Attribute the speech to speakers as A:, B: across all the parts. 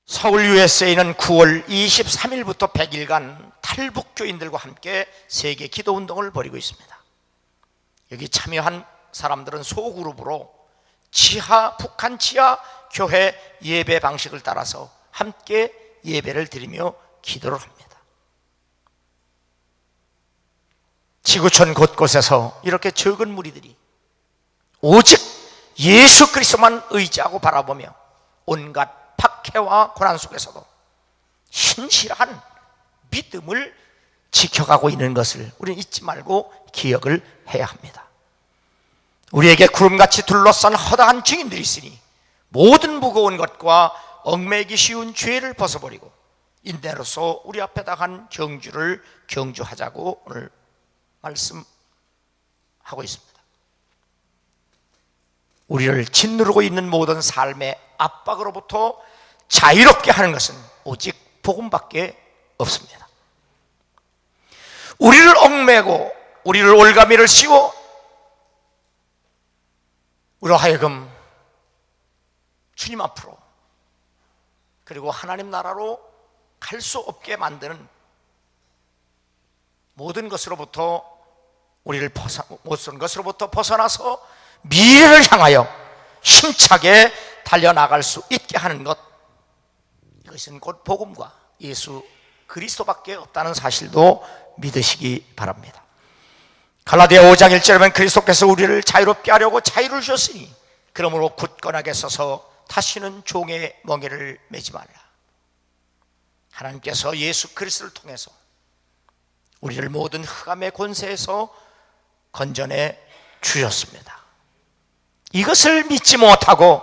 A: 서울 USA는 9월 23일부터 100일간 탈북교인들과 함께 세계 기도운동을 벌이고 있습니다. 여기 참여한 사람들은 소그룹으로 북한 지하 교회 예배 방식을 따라서 함께 예배를 드리며 기도를 합니다. 지구촌 곳곳에서 이렇게 적은 무리들이 오직 예수 그리스도만 의지하고 바라보며 온갖 박해와 고난 속에서도 신실한 믿음을 지켜가고 있는 것을 우리는 잊지 말고 기억을 해야 합니다. 우리에게 구름같이 둘러싼 허다한 증인들이 있으니 모든 무거운 것과 얽매이기 쉬운 죄를 벗어버리고 인내로서 우리 앞에 당한 경주를 경주하자고 오늘 말씀하고 있습니다. 우리를 짓누르고 있는 모든 삶의 압박으로부터 자유롭게 하는 것은 오직 복음밖에 없습니다. 우리를 얽매고 우리를 올가미를 씌워 우리로 하여금 주님 앞으로 그리고 하나님 나라로 갈 수 없게 만드는 모든 것으로부터 우리를 모든 것으로부터 벗어나서 미래를 향하여 힘차게 달려나갈 수 있게 하는 것, 이것은 곧 복음과 예수 그리스도밖에 없다는 사실도 믿으시기 바랍니다. 갈라디아 5장 1절에 보면 그리스도께서 우리를 자유롭게 하려고 자유를 주셨으니 그러므로 굳건하게 서서 다시는 종의 멍에를 매지 말라. 하나님께서 예수 그리스도를 통해서 우리를 모든 흑암의 권세에서 건져내 주셨습니다. 이것을 믿지 못하고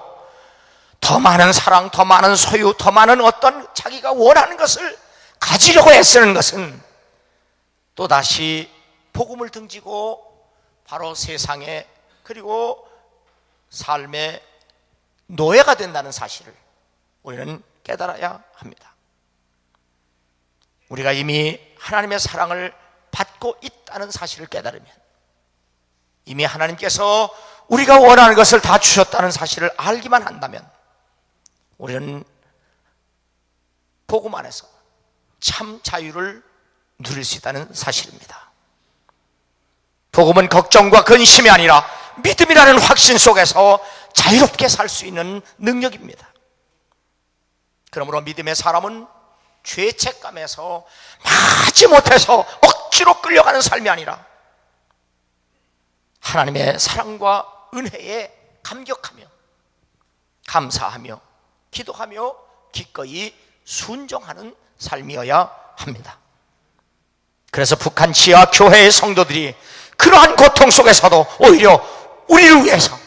A: 더 많은 사랑, 더 많은 소유, 더 많은 어떤 자기가 원하는 것을 가지려고 애쓰는 것은 또다시 복음을 등지고 바로 세상에 그리고 삶의 노예가 된다는 사실을 우리는 깨달아야 합니다. 우리가 이미 하나님의 사랑을 받고 있다는 사실을 깨달으면, 이미 하나님께서 우리가 원하는 것을 다 주셨다는 사실을 알기만 한다면 우리는 복음 안에서 참 자유를 누릴 수 있다는 사실입니다. 복음은 걱정과 근심이 아니라 믿음이라는 확신 속에서 자유롭게 살 수 있는 능력입니다. 그러므로 믿음의 사람은 죄책감에서 마지못해서 억지로 끌려가는 삶이 아니라 하나님의 사랑과 은혜에 감격하며 감사하며 기도하며 기꺼이 순종하는 삶이어야 합니다. 그래서 북한 지하 교회의 성도들이 그러한 고통 속에서도 오히려 우리를 위해서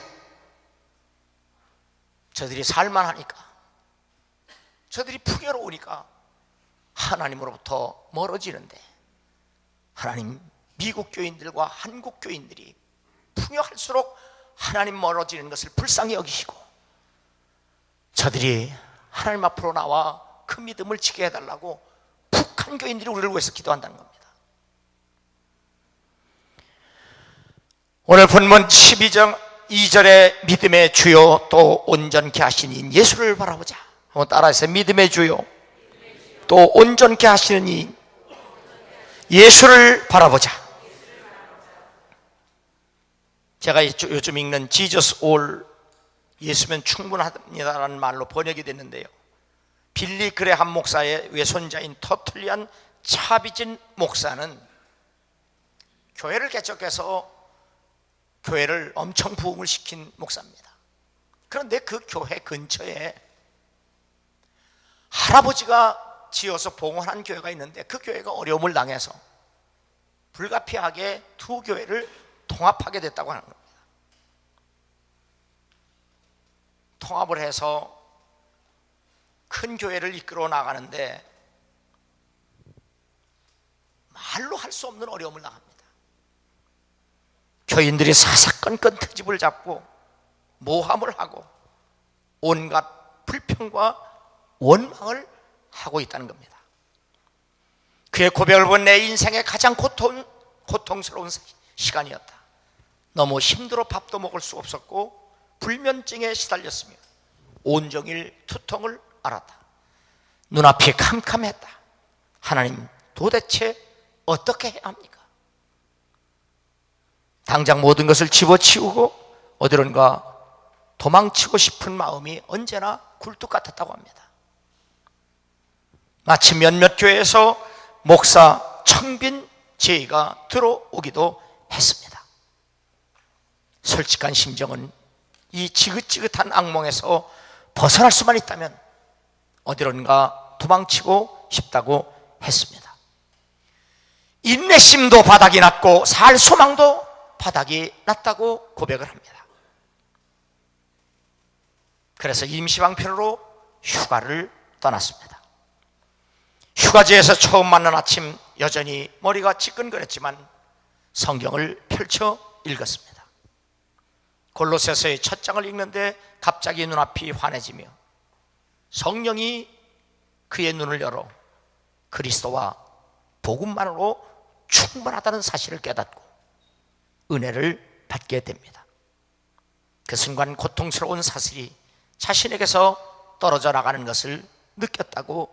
A: 저들이 살만하니까, 저들이 풍요로우니까 하나님으로부터 멀어지는데, 하나님 미국 교인들과 한국 교인들이 풍요할수록 하나님 멀어지는 것을 불쌍히 여기시고 저들이 하나님 앞으로 나와 그 믿음을 지게 해달라고 북한 교인들이 우리를 위해서 기도한다는 겁니다. 오늘 본문 12장 2절에 믿음의 주요 또 온전케 하시는 이 예수를 바라보자. 한번 따라해서 믿음의 주요 또 온전케 하시는 이 예수를 바라보자. 제가 요즘 읽는 Jesus all, 예수면 충분합니다라는 말로 번역이 됐는데요, 빌리 그레함 목사의 외손자인 터틀리안 차비진 목사는 교회를 개척해서 교회를 엄청 부흥을 시킨 목사입니다. 그런데 그 교회 근처에 할아버지가 지어서 봉헌한 교회가 있는데 그 교회가 어려움을 당해서 불가피하게 두 교회를 통합하게 됐다고 하는 겁니다. 통합을 해서 큰 교회를 이끌어 나가는데 말로 할 수 없는 어려움을 당합니다. 교인들이 사사건건 트집을 잡고 모함을 하고 온갖 불평과 원망을 하고 있다는 겁니다. 그의 고백을 본 내 인생의 가장 고통스러운 시간이었다. 너무 힘들어 밥도 먹을 수 없었고 불면증에 시달렸으며 온종일 두통을 앓았다. 눈앞이 캄캄했다. 하나님, 도대체 어떻게 해야 합니까? 당장 모든 것을 집어치우고 어디론가 도망치고 싶은 마음이 언제나 굴뚝 같았다고 합니다. 마치 몇몇 교회에서 목사 청빈 제의가 들어오기도 했습니다. 솔직한 심정은 이 지긋지긋한 악몽에서 벗어날 수만 있다면 어디론가 도망치고 싶다고 했습니다. 인내심도 바닥이 났고 살 소망도 바닥이 났다고 고백을 합니다. 그래서 임시방편으로 휴가를 떠났습니다. 휴가지에서 처음 만난 아침, 여전히 머리가 지끈거렸지만 성경을 펼쳐 읽었습니다. 골로새서의 첫 장을 읽는데 갑자기 눈앞이 환해지며 성령이 그의 눈을 열어 그리스도와 복음만으로 충분하다는 사실을 깨닫고 은혜를 받게 됩니다. 그 순간 고통스러운 사슬이 자신에게서 떨어져 나가는 것을 느꼈다고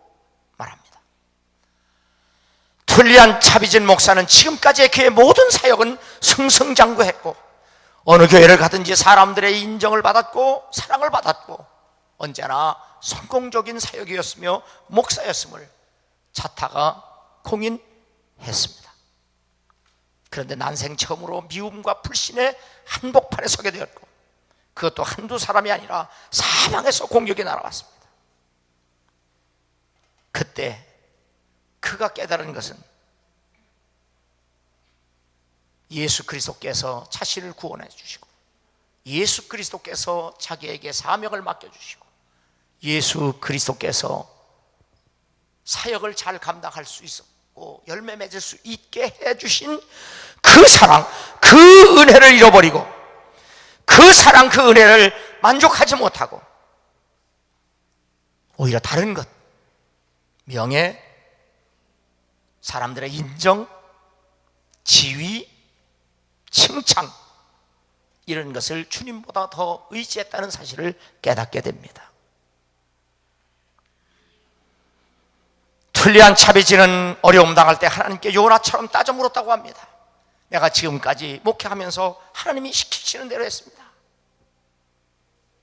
A: 말합니다. 툴리안 차비진 목사는 지금까지의 그의 모든 사역은 승승장구했고 어느 교회를 가든지 사람들의 인정을 받았고 사랑을 받았고 언제나 성공적인 사역이었으며 목사였음을 자타가 공인했습니다. 그런데 난생 처음으로 미움과 불신의 한복판에 서게 되었고 그것도 한두 사람이 아니라 사방에서 공격이 날아왔습니다. 그때 그가 깨달은 것은 예수 그리스도께서 자신을 구원해 주시고 예수 그리스도께서 자기에게 사명을 맡겨주시고 예수 그리스도께서 사역을 잘 감당할 수 있었고 열매 맺을 수 있게 해주신 그 사랑, 그 은혜를 잃어버리고 그 사랑, 그 은혜를 만족하지 못하고 오히려 다른 것, 명예, 사람들의 인정, 지위, 칭찬 이런 것을 주님보다 더 의지했다는 사실을 깨닫게 됩니다. 툴리안 차비지는 어려움 당할 때 하나님께 요나처럼 따져 물었다고 합니다. 내가 지금까지 목회하면서 하나님이 시키시는 대로 했습니다.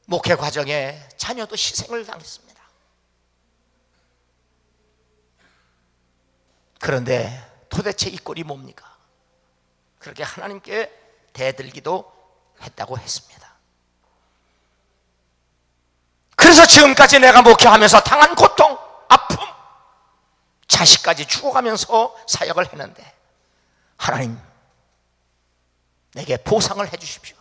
A: 목회 과정에 자녀도 희생을 당했습니다. 그런데 도대체 이 꼴이 뭡니까? 그렇게 하나님께 대들기도 했다고 했습니다. 그래서 지금까지 내가 목회하면서 당한 고통, 아픔, 자식까지 죽어가면서 사역을 했는데 하나님 내게 보상을 해 주십시오.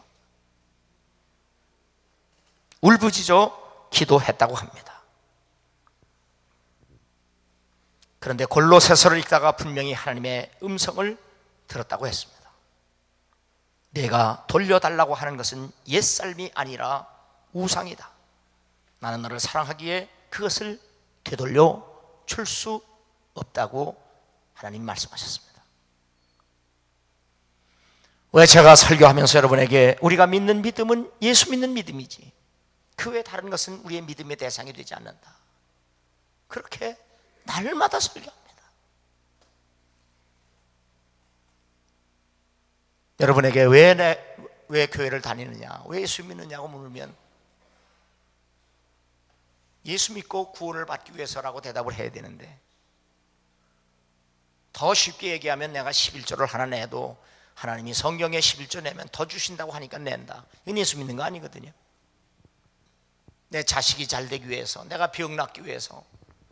A: 울부짖어 기도했다고 합니다. 그런데 골로새서를 읽다가 분명히 하나님의 음성을 들었다고 했습니다. 내가 돌려달라고 하는 것은 옛삶이 아니라 우상이다. 나는 너를 사랑하기에 그것을 되돌려 줄 수 없다고 하나님 말씀하셨습니다. 왜 제가 설교하면서 여러분에게 우리가 믿는 믿음은 예수 믿는 믿음이지 그 외 다른 것은 우리의 믿음의 대상이 되지 않는다. 그렇게 날마다 설교합니다. 여러분에게 왜 교회를 다니느냐, 왜 예수 믿느냐고 물으면 예수 믿고 구원을 받기 위해서라고 대답을 해야 되는데 더 쉽게 얘기하면 내가 11조를 하나 내도 하나님이 성경에 11조 내면 더 주신다고 하니까 낸다. 이건 예수 믿는 거 아니거든요. 내 자식이 잘 되기 위해서, 내가 병 낫기 위해서,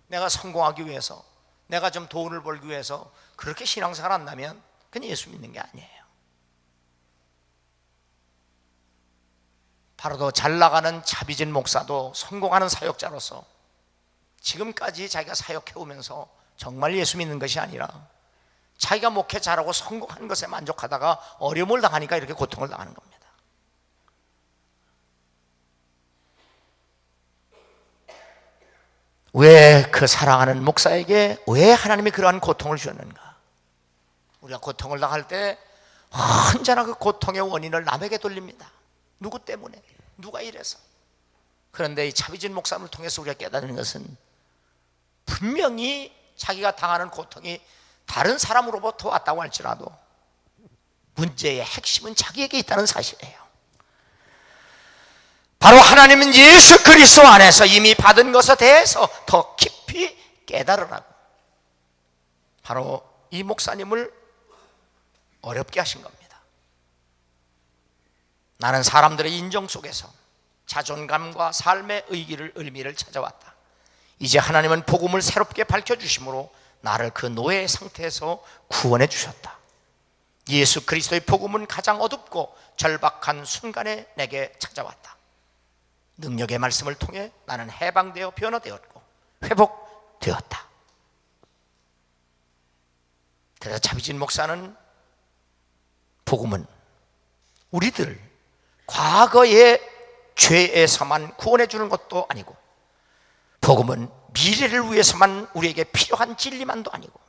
A: 내가 성공하기 위해서, 내가 좀 돈을 벌기 위해서 그렇게 신앙생활 한다면 그건 예수 믿는 게 아니에요. 바로 더 잘 나가는 차비진 목사도 성공하는 사역자로서 지금까지 자기가 사역해오면서 정말 예수 믿는 것이 아니라 자기가 목회 잘하고 성공하는 것에 만족하다가 어려움을 당하니까 이렇게 고통을 당하는 겁니다. 왜 그 사랑하는 목사에게 왜 하나님이 그러한 고통을 주셨는가? 우리가 고통을 당할 때 언제나 그 고통의 원인을 남에게 돌립니다. 누구 때문에? 누가 이래서? 그런데 이 차비진 목사님을 통해서 우리가 깨닫는 것은 분명히 자기가 당하는 고통이 다른 사람으로부터 왔다고 할지라도 문제의 핵심은 자기에게 있다는 사실이에요. 바로 하나님은 예수 그리스도 안에서 이미 받은 것에 대해서 더 깊이 깨달으라고 바로 이 목사님을 어렵게 하신 겁니다. 나는 사람들의 인정 속에서 자존감과 삶의 의미를 찾아왔다. 이제 하나님은 복음을 새롭게 밝혀주심으로 나를 그 노예의 상태에서 구원해 주셨다. 예수 그리스도의 복음은 가장 어둡고 절박한 순간에 내게 찾아왔다. 능력의 말씀을 통해 나는 해방되어 변화되었고 회복되었다. 그래서 차비진 목사는 복음은 우리들 과거의 죄에서만 구원해 주는 것도 아니고, 복음은 미래를 위해서만 우리에게 필요한 진리만도 아니고,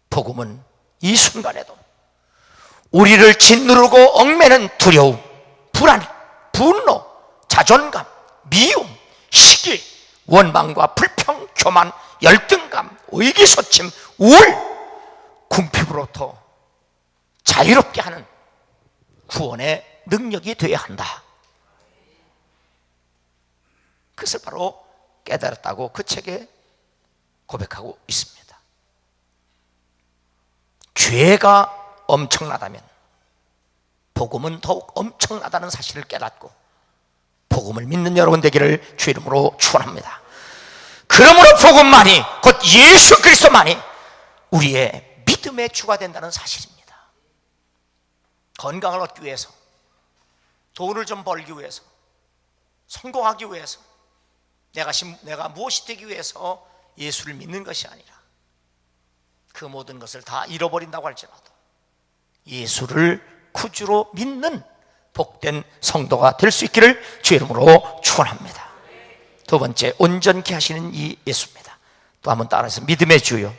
A: 복음은 이 순간에도 우리를 짓누르고 얽매는 두려움, 불안, 분노, 자존감, 미움, 시기, 원망과 불평, 교만, 열등감, 의기소침, 우울, 궁핍으로부터 자유롭게 하는 구원의 능력이 되어야 한다. 그것을 바로 깨달았다고 그 책에 고백하고 있습니다. 죄가 엄청나다면 복음은 더욱 엄청나다는 사실을 깨닫고 복음을 믿는 여러분 되기를 주 이름으로 축원합니다. 그러므로 복음만이, 곧 예수 그리스도만이 우리의 믿음의 주가 된다는 사실입니다. 건강을 얻기 위해서, 돈을 좀 벌기 위해서, 성공하기 위해서, 내가 무엇이 되기 위해서 예수를 믿는 것이 아니라 그 모든 것을 다 잃어버린다고 할지라도 예수를 구주로 믿는 복된 성도가 될 수 있기를 주 이름으로 축원합니다. 두 번째, 온전케 하시는 이 예수입니다. 또 한번 따라해서 믿음의 주요,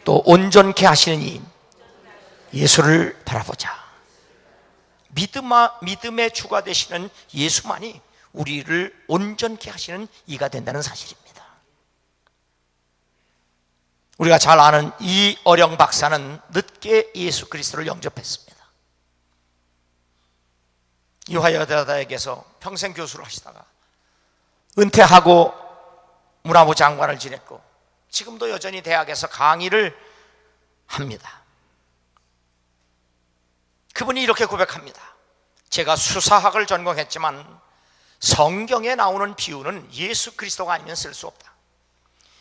A: 또 온전케 하시는 이 예수를 바라보자. 믿음의 주가 되시는 예수만이 우리를 온전케 하시는 이가 된다는 사실입니다. 우리가 잘 아는 이 어령 박사는 늦게 예수 그리스도를 영접했습니다. 이화여대학에서 평생 교수를 하시다가 은퇴하고 문화부 장관을 지냈고 지금도 여전히 대학에서 강의를 합니다. 그분이 이렇게 고백합니다. 제가 수사학을 전공했지만 성경에 나오는 비유는 예수 그리스도가 아니면 쓸 수 없다.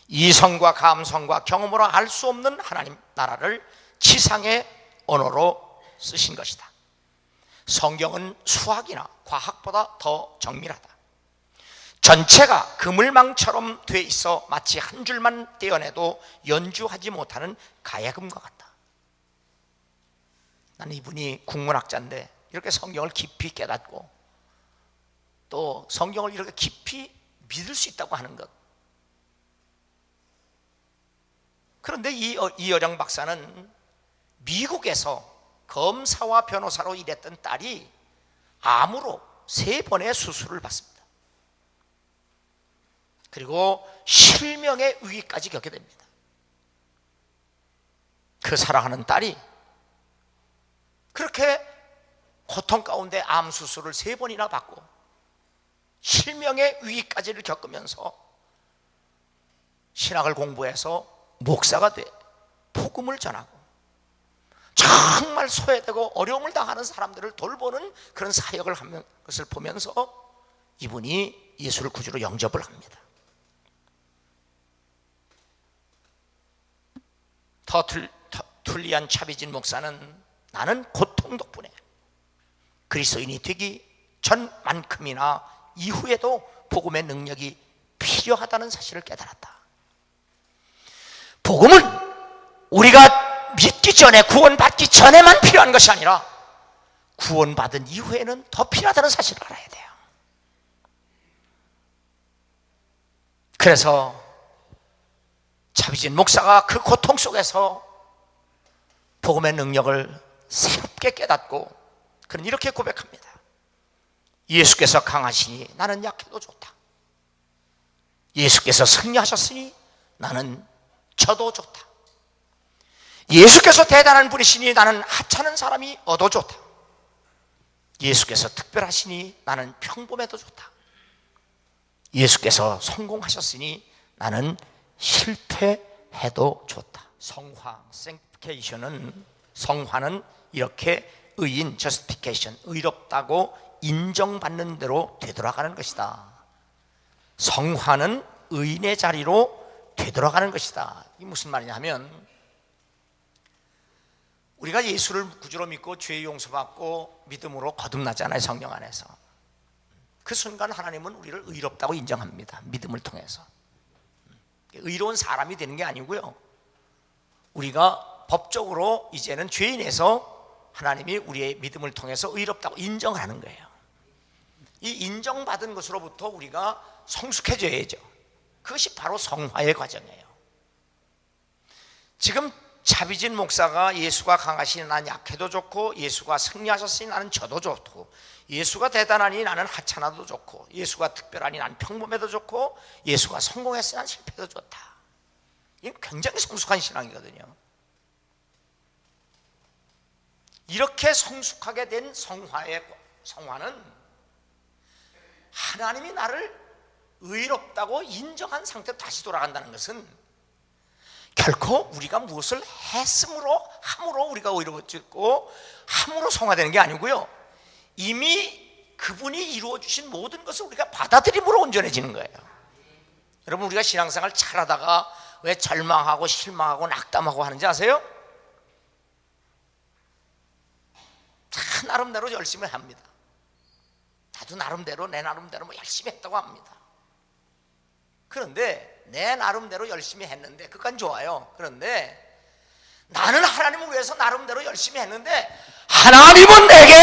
A: 이성과 감성과 경험으로 알 수 없는 하나님 나라를 지상의 언어로 쓰신 것이다. 성경은 수학이나 과학보다 더 정밀하다. 전체가 그물망처럼 돼 있어 마치 한 줄만 떼어내도 연주하지 못하는 가야금과 같다. 나는 이분이 국문학자인데 이렇게 성경을 깊이 깨닫고 또 성경을 이렇게 깊이 믿을 수 있다고 하는 것. 그런데 이어령 박사는 미국에서 검사와 변호사로 일했던 딸이 암으로 3번의 수술을 받습니다. 그리고 실명의 위기까지 겪게 됩니다. 그 사랑하는 딸이 그렇게 고통 가운데 암 수술을 3번이나 받고 실명의 위기까지를 겪으면서 신학을 공부해서 목사가 돼 복음을 전하고 정말 소외되고 어려움을 당하는 사람들을 돌보는 그런 사역을 하는 것을 보면서 이분이 예수를 구주로 영접을 합니다. 터툴리안 차비진 목사는 나는 고통 덕분에 그리스도인이 되기 전만큼이나 이후에도 복음의 능력이 필요하다는 사실을 깨달았다. 복음은 우리가 믿기 전에, 구원받기 전에만 필요한 것이 아니라 구원받은 이후에는 더 필요하다는 사실을 알아야 돼요. 그래서 차비진 목사가 그 고통 속에서 복음의 능력을 새롭게 깨닫고 그는 이렇게 고백합니다. 예수께서 강하시니 나는 약해도 좋다. 예수께서 승리하셨으니 나는 져도 좋다. 예수께서 대단한 분이시니 나는 하찮은 사람이 얻어 좋다. 예수께서 특별하시니 나는 평범해도 좋다. 예수께서 성공하셨으니 나는 실패해도 좋다. 성화, sanctification은, 성화는 이렇게 의인, justification, 의롭다고 인정받는 대로 되돌아가는 것이다. 성화는 의인의 자리로 되돌아가는 것이다. 이게 무슨 말이냐 하면, 우리가 예수를 구주로 믿고 죄의 용서받고 믿음으로 거듭나잖아요. 성령 안에서. 그 순간 하나님은 우리를 의롭다고 인정합니다. 믿음을 통해서. 의로운 사람이 되는 게 아니고요, 우리가 법적으로 이제는 죄인에서 하나님이 우리의 믿음을 통해서 의롭다고 인정하는 거예요. 이 인정받은 것으로부터 우리가 성숙해져야죠. 그것이 바로 성화의 과정이에요. 지금 차비진 목사가 예수가 강하시니 나는 약해도 좋고, 예수가 승리하셨으니 나는 져도 좋고, 예수가 대단하니 나는 하찮아도 좋고, 예수가 특별하니 나는 평범해도 좋고, 예수가 성공했으니 나는 실패도 좋다. 이게 굉장히 성숙한 신앙이거든요. 이렇게 성숙하게 된 성화는 하나님이 나를 의롭다고 인정한 상태로 다시 돌아간다는 것은 결코 우리가 무엇을 했음으로 함으로 우리가 의로워지고 함으로 성화되는 게 아니고요, 이미 그분이 이루어 주신 모든 것을 우리가 받아들임으로 온전해지는 거예요. 여러분, 우리가 신앙생활 잘하다가 왜 절망하고 실망하고 낙담하고 하는지 아세요? 다 나름대로 열심히 합니다. 나도 나름대로 내 나름대로 뭐 열심히 했다고 합니다. 그런데 내 나름대로 열심히 했는데 그건 좋아요. 그런데 나는 하나님을 위해서 나름대로 열심히 했는데 하나님은 내게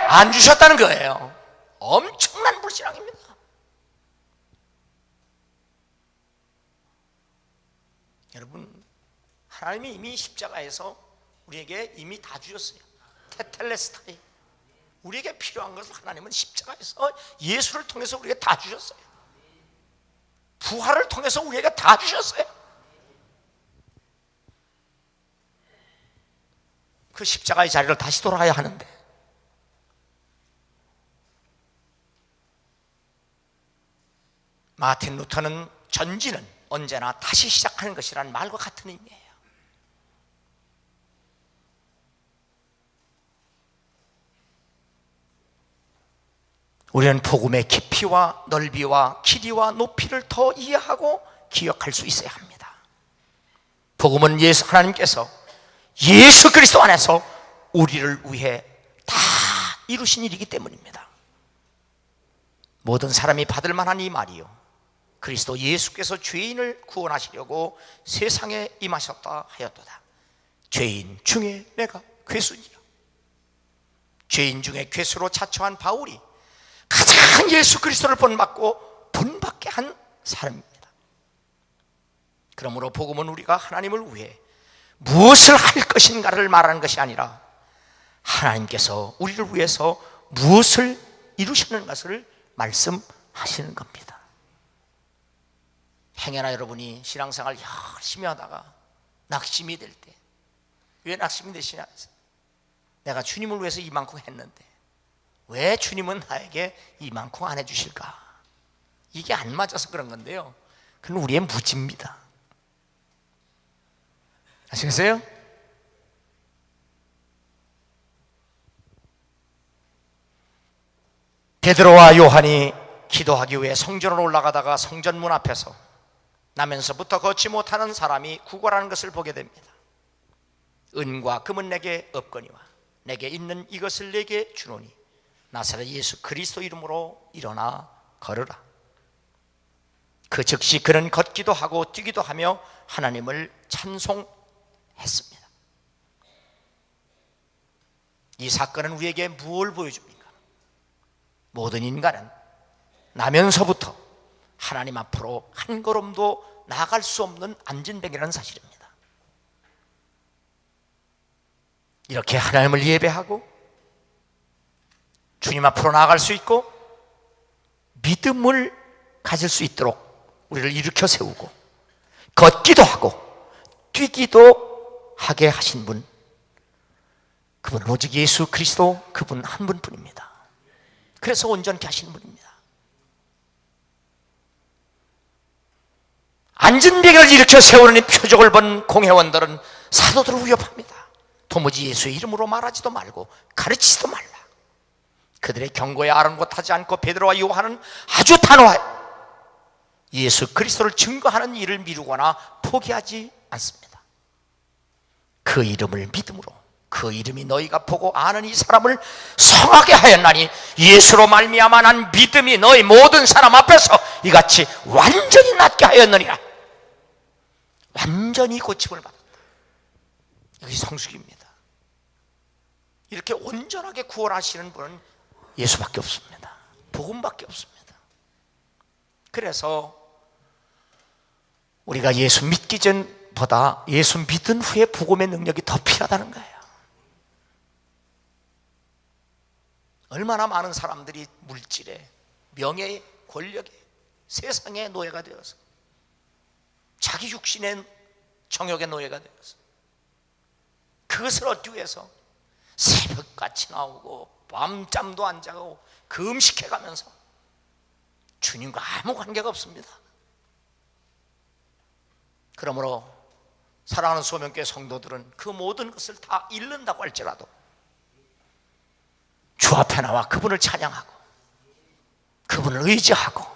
A: 안 주셨다는 거예요. 엄청난 불신앙입니다. 여러분, 하나님이 이미 십자가에서 우리에게 이미 다 주셨어요. 테텔레스타이. 우리에게 필요한 것을 하나님은 십자가에서 예수를 통해서 우리에게 다 주셨어요. 부활을 통해서 우리에게 다 주셨어요. 그 십자가의 자리를 다시 돌아가야 하는데, 마틴 루터는 전진은 언제나 다시 시작하는 것이라는 말과 같은 의미예요. 우리는 복음의 깊이와 넓이와 길이와 높이를 더 이해하고 기억할 수 있어야 합니다. 복음은 하나님께서 예수 그리스도 안에서 우리를 위해 다 이루신 일이기 때문입니다. 모든 사람이 받을 만한 이 말이요, 그리스도 예수께서 죄인을 구원하시려고 세상에 임하셨다 하였도다. 죄인 중에 내가 괴수니라. 죄인 중에 괴수로 자처한 바울이 가장 예수 그리스도를 본받고 본받게 한 사람입니다. 그러므로 복음은 우리가 하나님을 위해 무엇을 할 것인가를 말하는 것이 아니라 하나님께서 우리를 위해서 무엇을 이루시는 것을 말씀하시는 겁니다. 행여나 여러분이 신앙생활 열심히 하다가 낙심이 될 때, 왜 낙심이 되시냐? 내가 주님을 위해서 이만큼 했는데 왜 주님은 나에게 이만큼 안 해주실까? 이게 안 맞아서 그런 건데요, 그건 우리의 무지입니다. 아시겠어요? 베드로와 요한이 기도하기 위해 성전으로 올라가다가 성전 문 앞에서 나면서부터 걷지 못하는 사람이 구걸하는 것을 보게 됩니다. 은과 금은 내게 없거니와 내게 있는 이것을 내게 주노니 나사렛 예수 그리스도 이름으로 일어나 걸으라. 그 즉시 그는 걷기도 하고 뛰기도 하며 하나님을 찬송했습니다. 이 사건은 우리에게 무엇을 보여줍니까? 모든 인간은 나면서부터 하나님 앞으로 한 걸음도 나아갈 수 없는 안진뱅이라는 사실입니다. 이렇게 하나님을 예배하고 주님 앞으로 나아갈 수 있고 믿음을 가질 수 있도록 우리를 일으켜 세우고 걷기도 하고 뛰기도 하게 하신 분, 그분은 오직 예수 그리스도, 그분 한 분뿐입니다. 그래서 온전케 하신 분입니다. 안전병을 일으켜 세우는 표적을 본 공회원들은 사도들을 위협합니다. 도무지 예수의 이름으로 말하지도 말고 가르치지도 말라. 그들의 경고에 아랑곳하지 않고 베드로와 요한은 아주 단호하여 예수 그리스도를 증거하는 일을 미루거나 포기하지 않습니다. 그 이름을 믿음으로, 그 이름이 너희가 보고 아는 이 사람을 성하게 하였나니 예수로 말미암아 난 믿음이 너희 모든 사람 앞에서 이같이 완전히 낫게 하였느니라. 완전히 고침을 받았다. 이것이 성숙입니다. 이렇게 온전하게 구원하시는 분은 예수밖에 없습니다. 복음밖에 없습니다. 그래서 우리가 예수 믿기 전보다 예수 믿은 후에 복음의 능력이 더 필요하다는 거예요. 얼마나 많은 사람들이 물질에, 명예에, 권력에, 세상의 노예가 되어서, 자기 육신의 정욕의 노예가 되어서 그것을 얻기 위해서 새벽같이 나오고 밤잠도 안 자고 금식해가면서 주님과 아무 관계가 없습니다. 그러므로 사랑하는 소명교회 성도들은 그 모든 것을 다 잃는다고 할지라도 주 앞에 나와 그분을 찬양하고 그분을 의지하고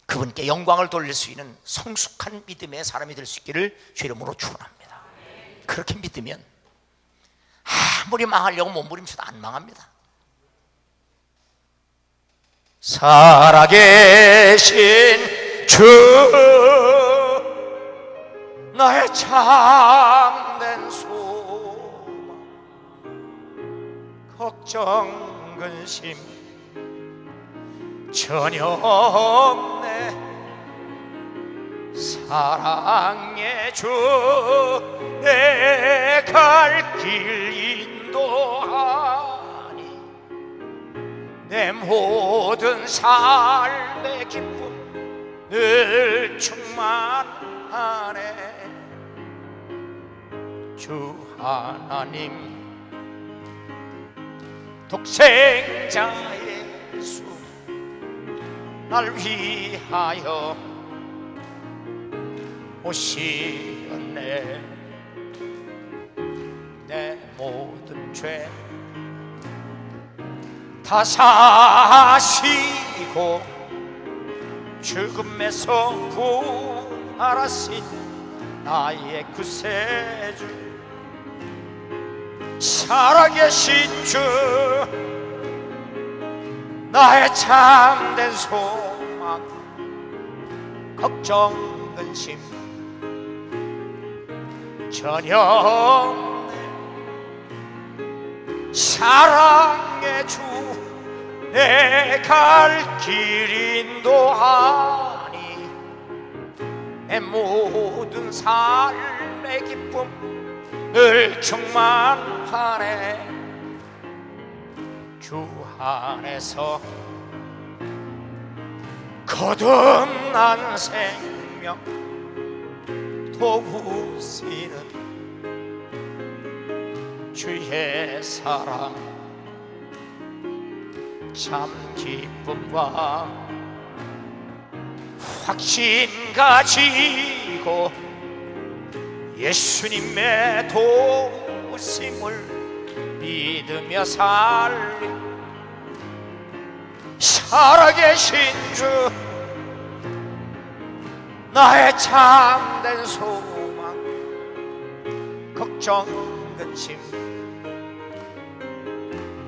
A: 그분께 영광을 돌릴 수 있는 성숙한 믿음의 사람이 될 수 있기를 주 이름으로 축원합니다. 그렇게 믿으면 아무리 망하려고 몸부림쳐도 안 망합니다. 살아계신 주, 나의 참된 소망, 걱정 근심 전혀 없네. 사랑의 주, 내 갈 길 인도하니 내 모든 삶의 기쁨 늘 충만하네. 주 하나님 독생자 예수 날 위하여 오시었네. 내 모든 죄 다 사시고 죽음에서 부활하신 나의 구세주, 살아계신 주, 나의 참된 소망, 걱정 근심 전혀 없네. 사랑의 주, 내 갈 길 인도하니 내 모든 삶의 기쁨 늘 충만하네. 주 안에서 거듭난 생명 도우시는 주의 사랑, 참 기쁨과 확신 가지고 예수님의 도우심을 믿으며 살리. 살아계신 주, 나의 참된 소망, 걱정 근심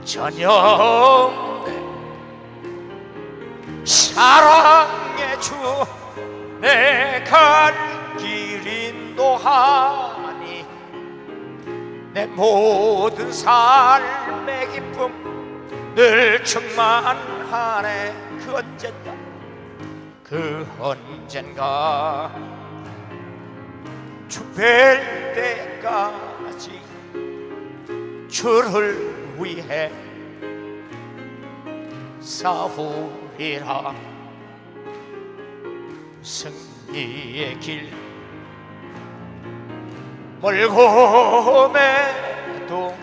A: 전혀 없네. 사랑의 주, 내 갈 길 인도하니 내 모든 삶의 기쁨 늘 충만하네. 그 언젠가 주 뵐 때까지 주를 위해 싸우리라. 승리의 길 멀고 매도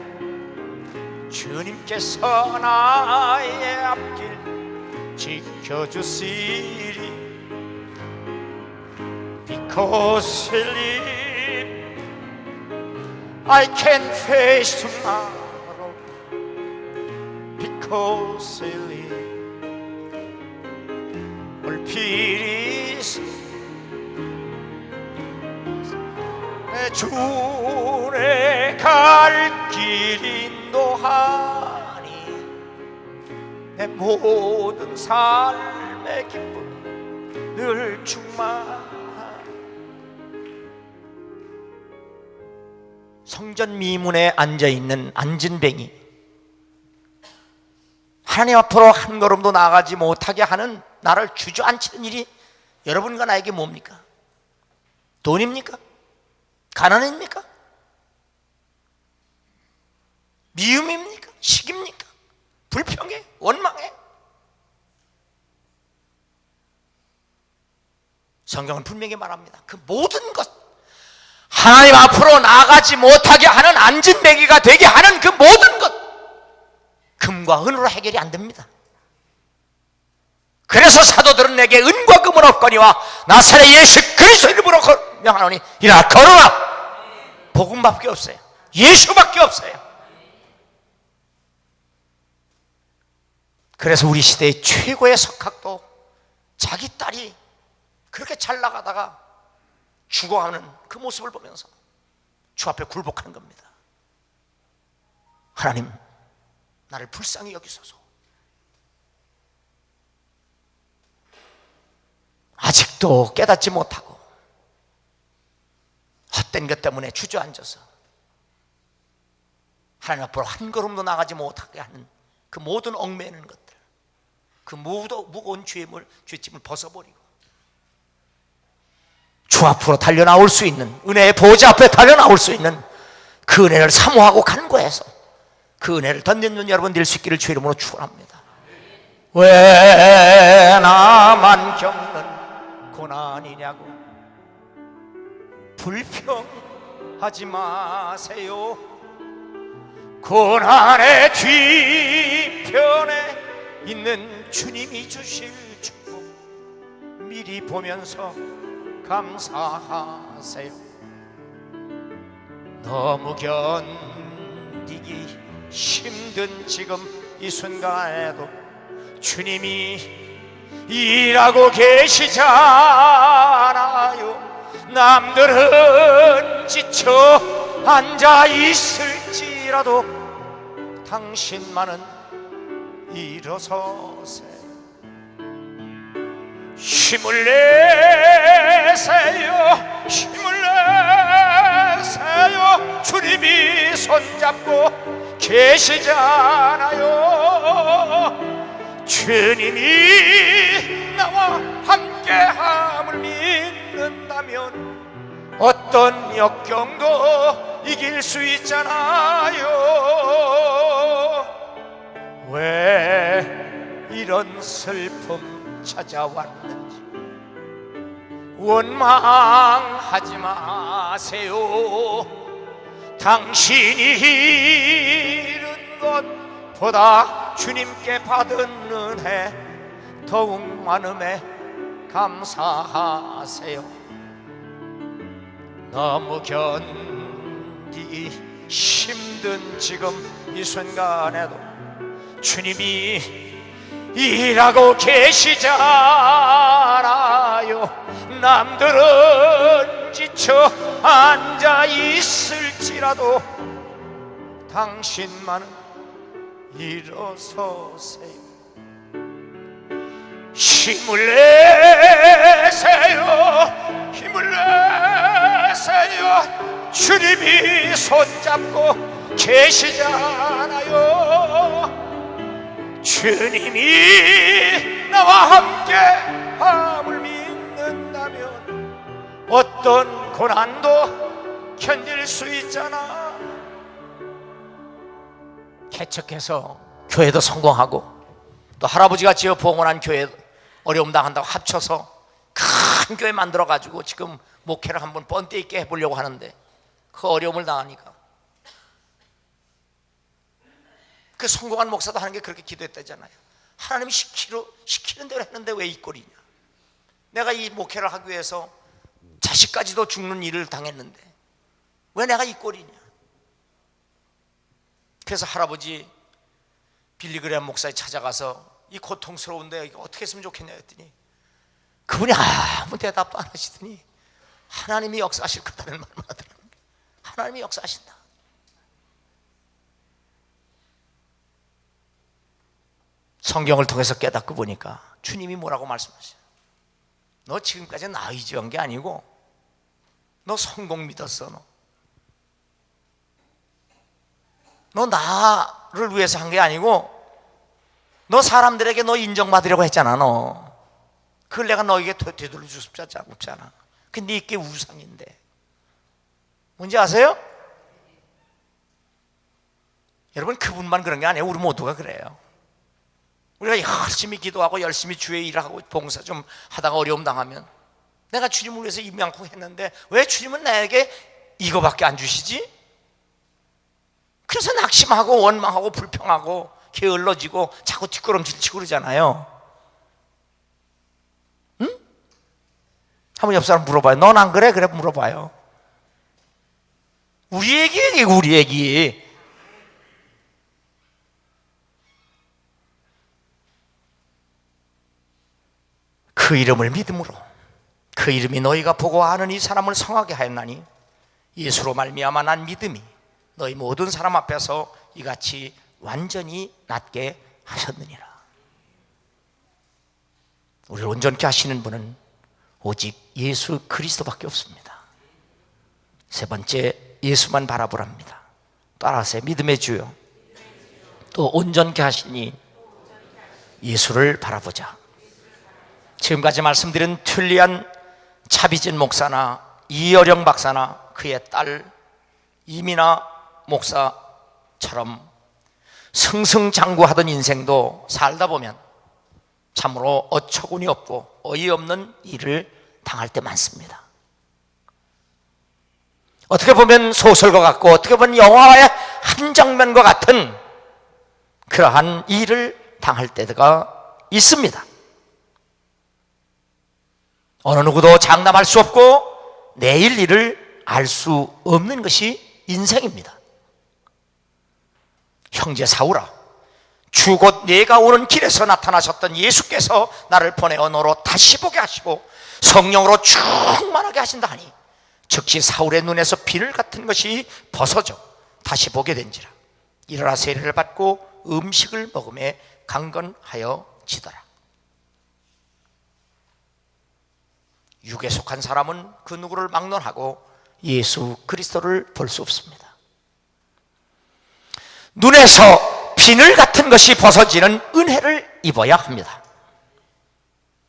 A: 주님께서 나의 앞길 지켜주시리. Because He lives, I can face tomorrow. Because He lives, all peace. 내 주의 갈 길 인도하니 내 모든 삶의 기쁨 늘 충만하니. 성전 미문에 앉아있는 안진뱅이, 하나님 앞으로 한 걸음도 나가지 못하게 하는 나를 주저앉히는 일이 여러분과 나에게 뭡니까? 돈입니까? 가난입니까? 미움입니까? 시기입니까? 불평해? 원망해? 성경은 분명히 말합니다. 그 모든 것, 하나님 앞으로 나아가지 못하게 하는 안진뱅이가 되게 하는 그 모든 것, 금과 은으로 해결이 안 됩니다. 그래서 사도들은 내게 은과 금은 없거니와 나사렛 예수 그리스도 이름으로 명하노니 일어나 걸어라. 복음밖에 없어요. 예수밖에 없어요. 그래서 우리 시대의 최고의 석학도 자기 딸이 그렇게 잘 나가다가 죽어가는 그 모습을 보면서 주 앞에 굴복하는 겁니다. 하나님, 나를 불쌍히 여기소서. 아직도 깨닫지 못하고 헛된 것 때문에 주저앉아서 하나님 앞으로 한 걸음도 나가지 못하게 하는 그 모든 얽매이는 것들, 그 무거운 죄짐을 벗어버리고 주 앞으로 달려나올 수 있는, 은혜의 보좌 앞에 달려나올 수 있는 그 은혜를 사모하고 간구해서 그 은혜를 던지는 여러분 될 수 있기를 주의 이름으로 축원합니다. 왜 나만 겪는 고난이냐고 불평하지 마세요. 고난의 뒤편에 있는 주님이 주실 축복 미리 보면서 감사하세요. 너무 견디기 힘든 지금 이 순간에도 주님이 일하고 계시잖아요. 남들은 지쳐 앉아 있을지라도 당신만은 일어서세요. 힘을 내세요. 힘을 내세요. 주님이 손잡고 계시잖아요. 주님이 나와 함께함을 믿는다면 어떤 역경도 이길 수 있잖아요. 왜 이런 슬픔 찾아왔는지 원망하지 마세요. 당신이 잃은 것보다 주님께 받은 은혜 더욱 많음에 감사하세요. 너무 견디기 힘든 지금 이 순간에도 주님이 일하고 계시잖아요. 남들은 지쳐 앉아 있을지라도 당신만은 일어서세요. 힘을 내세요. 힘을 내세요. 주님이 손잡고 계시잖아요. 주님이 나와 함께 함을 믿는다면 어떤 고난도 견딜 수 있잖아. 개척해서 교회도 성공하고 또 할아버지가 지어 봉헌한 교회 어려움 당한다고 합쳐서 큰 교회 만들어가지고 지금 목회를 한번 번때 있게 해보려고 하는데 그 어려움을 당하니까, 그 성공한 목사도 하는 게 그렇게 기도했다잖아요. 하나님이 시키는 대로 했는데 왜 이 꼴이냐. 내가 이 목회를 하기 위해서 자식까지도 죽는 일을 당했는데 왜 내가 이 꼴이냐. 그래서 할아버지 빌리그레엄 목사에 찾아가서 이 고통스러운데 어떻게 했으면 좋겠냐 했더니 그분이 아무 대답도 안 하시더니 하나님이 역사하실 거다는 말만 하더라고요. 하나님이 역사하신다. 성경을 통해서 깨닫고 보니까 주님이 뭐라고 말씀하셔요? 너 지금까지 나 의지한 게 아니고 너 성공 믿었어. 너 나를 위해서 한 게 아니고 너 사람들에게 너 인정받으려고 했잖아. 너 그걸 내가 너에게 되돌려 줄 수 없잖아. 근데 이게 우상인데 뭔지 아세요? 여러분, 그분만 그런 게 아니에요. 우리 모두가 그래요. 우리가 열심히 기도하고 열심히 주의 일을 하고 봉사 좀 하다가 어려움 당하면 내가 주님을 위해서 이만큼 했는데 왜 주님은 나에게 이거밖에 안 주시지? 그래서 낙심하고 원망하고 불평하고 게을러지고 자꾸 뒷걸음질치고 그러잖아요. 응? 한번 옆 사람 물어봐요. 넌 안 그래? 그래 물어봐요. 우리 얘기, 우리 얘기. 그 이름을 믿음으로, 그 이름이 너희가 보고 아는 이 사람을 성하게 하였나니 예수로 말미암아 난 믿음이 너희 모든 사람 앞에서 이같이 완전히 낫게 하셨느니라. 우리를 온전케 하시는 분은 오직 예수 그리스도밖에 없습니다. 세 번째, 예수만 바라보랍니다. 따라하세요. 믿음의 주요, 또 온전케 하시니 예수를 바라보자. 지금까지 말씀드린 툴리안 차비진 목사나 이어령 박사나 그의 딸 이민아 목사처럼 승승장구하던 인생도 살다 보면 참으로 어처구니 없고 어이없는 일을 당할 때 많습니다. 어떻게 보면 소설과 같고 어떻게 보면 영화의 한 장면과 같은 그러한 일을 당할 때가 있습니다. 어느 누구도 장담할 수 없고 내일 일을 알 수 없는 것이 인생입니다. 형제 사울아, 주 곧 내가 오는 길에서 나타나셨던 예수께서 나를 보내어 너로 다시 보게 하시고 성령으로 충만하게 하신다 하니 즉시 사울의 눈에서 비늘 같은 것이 벗어져 다시 보게 된지라. 일어나 세례를 받고 음식을 먹음에 강건하여지더라. 육에 속한 사람은 그 누구를 막론하고 예수 그리스도를 볼 수 없습니다. 눈에서 비늘 같은 것이 벗어지는 은혜를 입어야 합니다.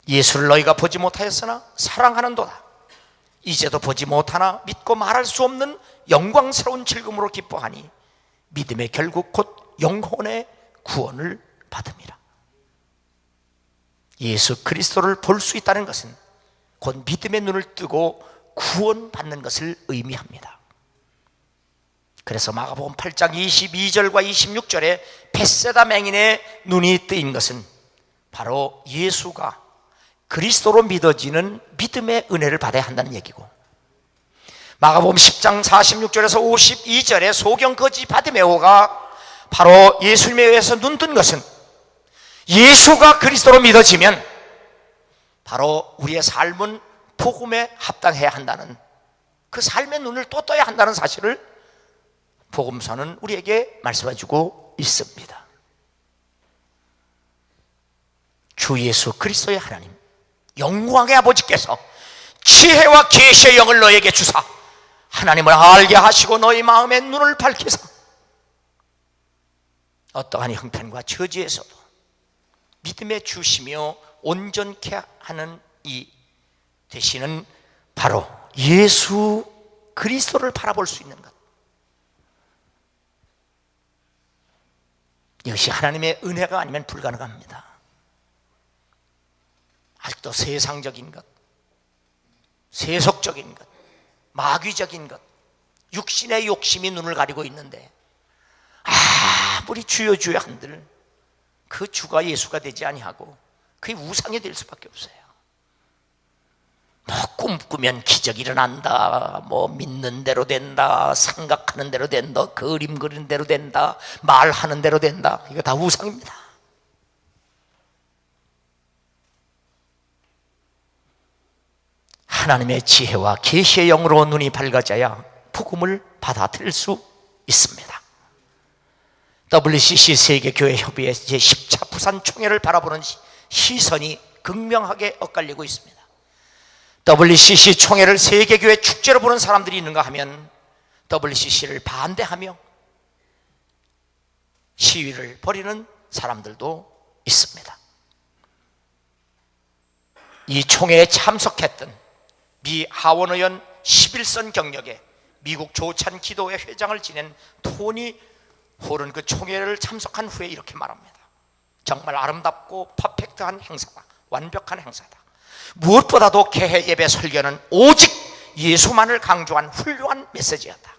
A: 예수를 너희가 보지 못하였으나 사랑하는도다. 이제도 보지 못하나 믿고 말할 수 없는 영광스러운 즐거움으로 기뻐하니 믿음의 결국 곧 영혼의 구원을 받음이라. 예수 그리스도를 볼 수 있다는 것은 곧 믿음의 눈을 뜨고 구원받는 것을 의미합니다. 그래서 마가복음 8장 22절과 26절에 벳세다 맹인의 눈이 뜨인 것은 바로 예수가 그리스도로 믿어지는 믿음의 은혜를 받아야 한다는 얘기고, 마가복음 10장 46절에서 52절에 소경 거지 바디메오가 바로 예수님에 의해서 눈 뜬 것은 예수가 그리스도로 믿어지면 바로 우리의 삶은 복음에 합당해야 한다는, 그 삶의 눈을 또 떠야 한다는 사실을 복음서는 우리에게 말씀해주고 있습니다. 주 예수 그리스도의 하나님, 영광의 아버지께서 지혜와 계시의 영을 너에게 주사 하나님을 알게 하시고 너희 마음의 눈을 밝히사 어떠한 형편과 처지에서도 믿음의 주시며 온전케 하는 이 되시는 바로 예수 그리스도를 바라볼 수 있는 것, 이것이 하나님의 은혜가 아니면 불가능합니다. 아직도 세상적인 것, 세속적인 것, 마귀적인 것, 육신의 욕심이 눈을 가리고 있는데 아무리 주여 주여 한들 그 주가 예수가 되지 아니하고 그게 우상이 될 수밖에 없어요. 뭐 꿈꾸면 기적이 일어난다, 뭐 믿는 대로 된다, 생각하는 대로 된다, 그림 그리는 대로 된다, 말하는 대로 된다. 이거 다 우상입니다. 하나님의 지혜와 계시의 영으로 눈이 밝아져야 복음을 받아들일 수 있습니다. WCC 세계교회협의회 제10차 부산총회를 바라보는 시선이 극명하게 엇갈리고 있습니다. WCC 총회를 세계교회 축제로 보는 사람들이 있는가 하면 WCC를 반대하며 시위를 벌이는 사람들도 있습니다. 이 총회에 참석했던 미 하원 의원 11선 경력의 미국 조찬 기도회 회장을 지낸 토니 홀은 그 총회를 참석한 후에 이렇게 말합니다. 정말 아름답고 퍼펙트한 행사다. 완벽한 행사다. 무엇보다도 개회 예배 설교는 오직 예수만을 강조한 훌륭한 메시지였다.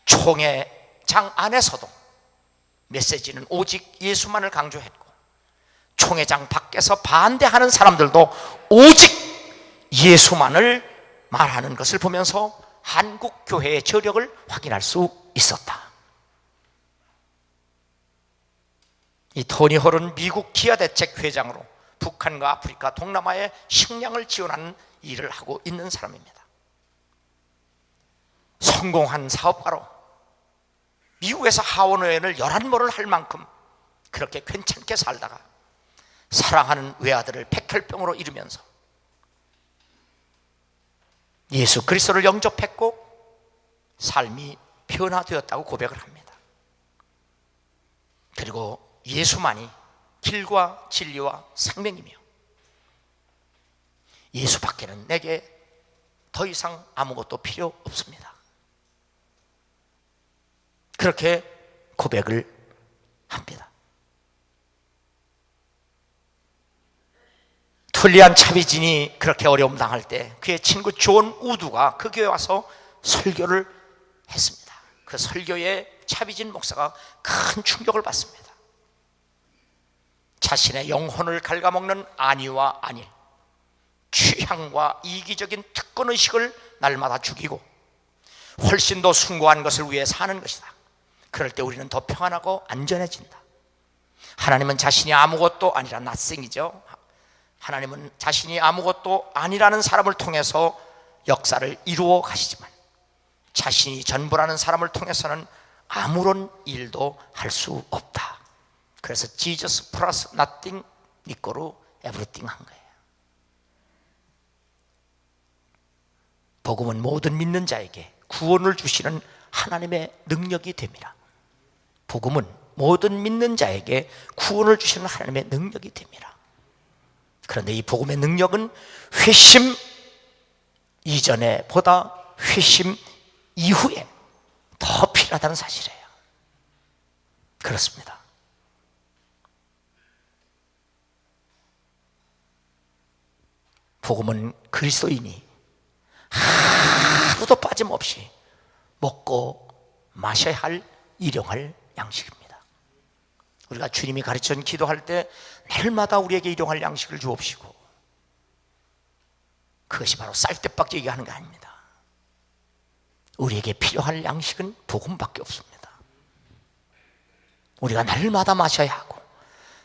A: 총회장 안에서도 메시지는 오직 예수만을 강조했고, 총회장 밖에서 반대하는 사람들도 오직 예수만을 말하는 것을 보면서 한국 교회의 저력을 확인할 수 있었다. 이 토니 홀은 미국 기아 대책 회장으로 북한과 아프리카, 동남아의 식량을 지원하는 일을 하고 있는 사람입니다. 성공한 사업가로 미국에서 하원 의원을 11번을 할 만큼 그렇게 괜찮게 살다가 사랑하는 외아들을 백혈병으로 잃으면서 예수 그리스도를 영접했고 삶이 변화되었다고 고백을 합니다. 그리고 예수만이 길과 진리와 생명이며 예수밖에는 내게 더 이상 아무것도 필요 없습니다. 그렇게 고백을 합니다. 툴리안 차비진이 그렇게 어려움 당할 때 그의 친구 존 우두가 그 교회에 와서 설교를 했습니다. 그 설교에 차비진 목사가 큰 충격을 받습니다. 자신의 영혼을 갉아먹는 안위와 안일, 취향과 이기적인 특권의식을 날마다 죽이고 훨씬 더 숭고한 것을 위해 사는 것이다. 그럴 때 우리는 더 평안하고 안전해진다. 하나님은 자신이 아무것도 아니라 낫생이죠. 하나님은 자신이 아무것도 아니라는 사람을 통해서 역사를 이루어 가시지만 자신이 전부라는 사람을 통해서는 아무런 일도 할 수 없다. 그래서 Jesus plus nothing 이꼬르 everything 한 거예요. 복음은 모든 믿는 자에게 구원을 주시는 하나님의 능력이 됩니다. 복음은 모든 믿는 자에게 구원을 주시는 하나님의 능력이 됩니다. 그런데 이 복음의 능력은 회심 이전에 보다 회심 이후에 더 필요하다는 사실이에요. 그렇습니다. 복음은 그리스도인이 하루도 빠짐없이 먹고 마셔야 할 일용할 양식입니다. 우리가 주님이 가르쳐준 기도할 때 날마다 우리에게 일용할 양식을 주옵시고, 그것이 바로 쌀때밖에 얘기하는 게 아닙니다. 우리에게 필요할 양식은 복음밖에 없습니다. 우리가 날마다 마셔야 하고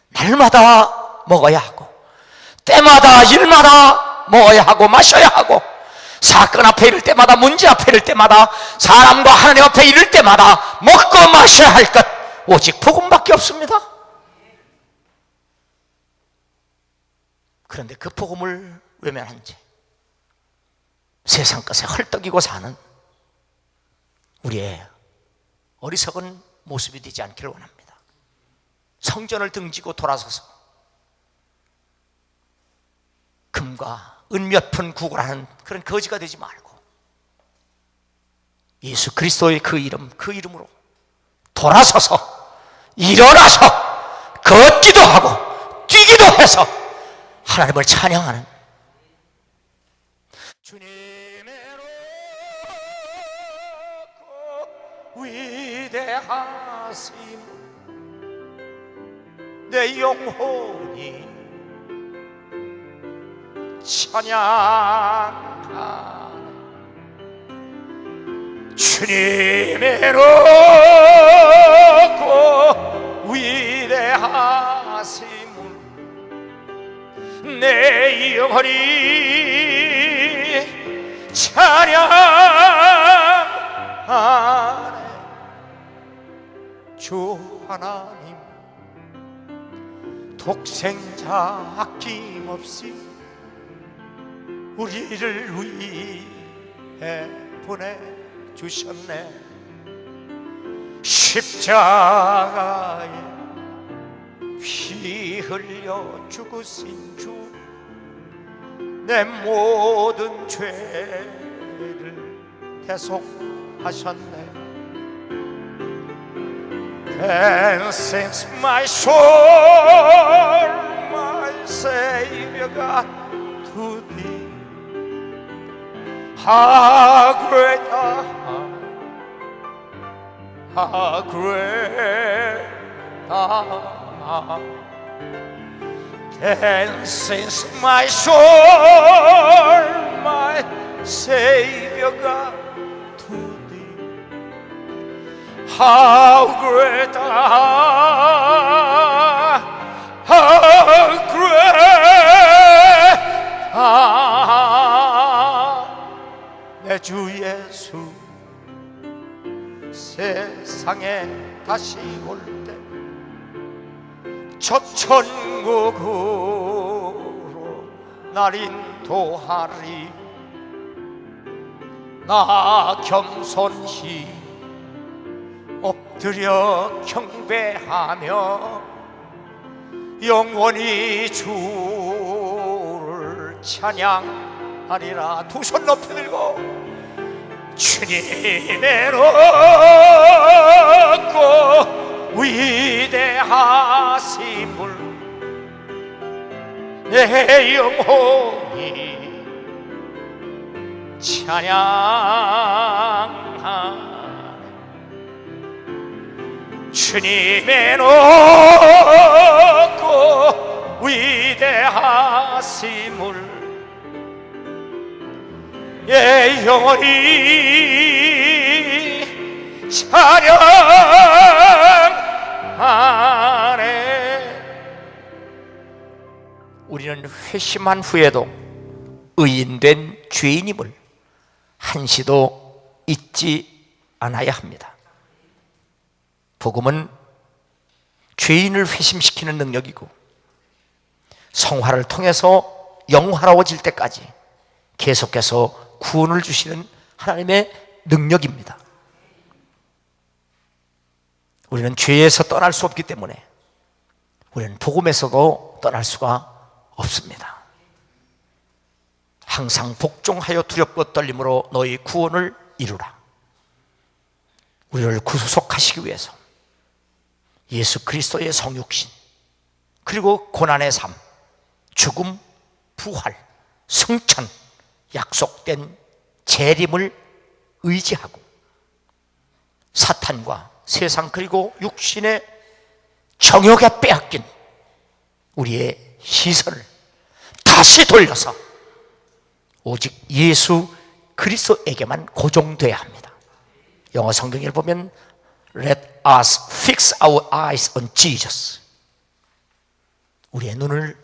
A: 날마다 먹어야 하고 때마다 일마다 먹어야 하고 마셔야 하고, 사건 앞에 이를 때마다, 문제 앞에 이를 때마다, 사람과 하나님 앞에 이를 때마다 먹고 마셔야 할 것 오직 복음밖에 없습니다. 그런데 그 복음을 외면한 채 세상 것에 헐떡이고 사는 우리의 어리석은 모습이 되지 않기를 원합니다. 성전을 등지고 돌아서서 금과 은 몇 푼 구걸하는 그런 거지가 되지 말고 예수 그리스도의 그 이름, 그 이름으로 돌아서서 일어나서 걷기도 하고 뛰기도 해서 하나님을 찬양하는 주님의 높고 위대하심 내 영혼이 찬양하네. 주님의 높고 위대하심을 내 영혼이 찬양하네. 주 하나님 독생자 아낌없이 우리를 위해 보내주셨네. 십자가에 피 흘려 죽으신 주 내 모든 죄를 대속하셨네. And since my soul, my Savior God, to thee, how great how great and since my soul, my Savior God, to thee, how great how great 내 주 예수 세상에 다시 올 때 저 천국으로 날 인도하리. 나 겸손히 엎드려 경배하며 영원히 주를 찬양하리라. 두 손 높이 들고 주님의 높고 위대하심을 내 영혼이 찬양하네. 주님의 높고 위대하심을 내 영혼이 찬양하네. 우리는 회심한 후에도 의인된 죄인임을 한시도 잊지 않아야 합니다. 복음은 죄인을 회심시키는 능력이고 성화를 통해서 영화로워질 때까지 계속해서 구원을 주시는 하나님의 능력입니다. 우리는 죄에서 떠날 수 없기 때문에 우리는 복음에서도 떠날 수가 없습니다. 항상 복종하여 두렵고 떨림으로 너희 구원을 이루라. 우리를 구속하시기 위해서 예수 그리스도의 성육신, 그리고 고난의 삶, 죽음, 부활, 승천, 약속된 재림을 의지하고 사탄과 세상 그리고 육신의 정욕에 빼앗긴 우리의 시선을 다시 돌려서 오직 예수 그리스도에게만 고정돼야 합니다. 영어 성경을 보면 Let us fix our eyes on Jesus. 우리의 눈을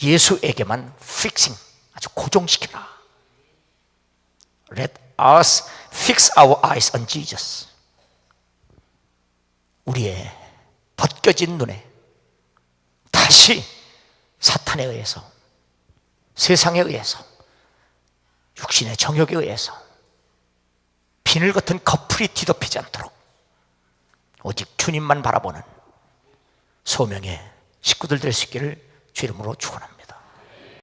A: 예수에게만 fixing, 아주 고정시켜라. Let us fix our eyes on Jesus. 우리의 벗겨진 눈에 다시 사탄에 의해서, 세상에 의해서, 육신의 정욕에 의해서 비늘 같은 커플이 뒤덮이지 않도록 오직 주님만 바라보는 소명의 식구들 될 수 있기를 주 이름으로 축원합니다.